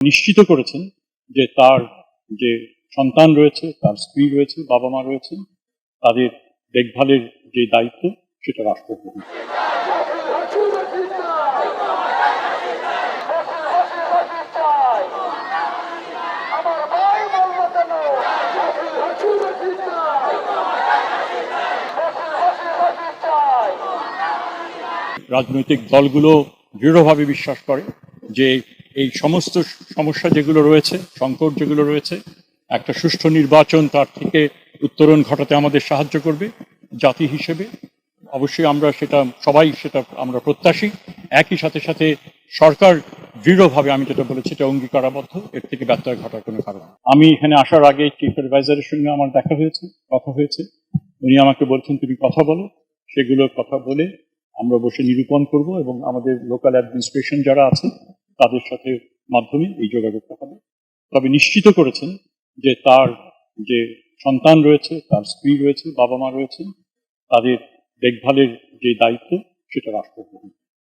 নিশ্চিত করেছেন যে তার যে সন্তান রয়েছে, তার স্ত্রী রয়েছে, বাবা মা রয়েছে, তাদের দেখভালের যে দায়িত্ব সেটা রাষ্ট্র গ্রহণ করবে। রাজনৈতিক দলগুলো দৃঢ়ভাবে বিশ্বাস করে যে এই সমস্ত সমস্যা যেগুলো রয়েছে, সংকট যেগুলো রয়েছে, একটা সুষ্ঠু নির্বাচন তার থেকে উত্তরণ ঘটাতে আমাদের সাহায্য করবে। জাতি হিসেবে অবশ্যই আমরা সেটা আমরা প্রত্যাশী। একই সাথে সাথে সরকার দৃঢ়ভাবে, আমি যেটা বলেছি এটা অঙ্গীকারাবদ্ধ, এর থেকে ব্যত্যয় ঘটার কোনো কারণ নেই। আমি এখানে আসার আগে চিফ অ্যাডভাইজারের সঙ্গে আমার কথা হয়েছে। উনি আমাকে বলছেন তুমি কথা বলো, সেগুলো কথা বলে আমরা বসে নিরূপণ করব এবং আমাদের লোকাল অ্যাডমিনিস্ট্রেশন যারা আছে তাদের সাথে মাধ্যমে এই যোগাযোগটা হবে। তবে নিশ্চিত করেছেন যে তার যে সন্তান রয়েছে, তার স্ত্রী রয়েছে, বাবা মা রয়েছে, তাদের দেখভালের যে দায়িত্ব সেটা রাষ্ট্র গ্রহণ করবে।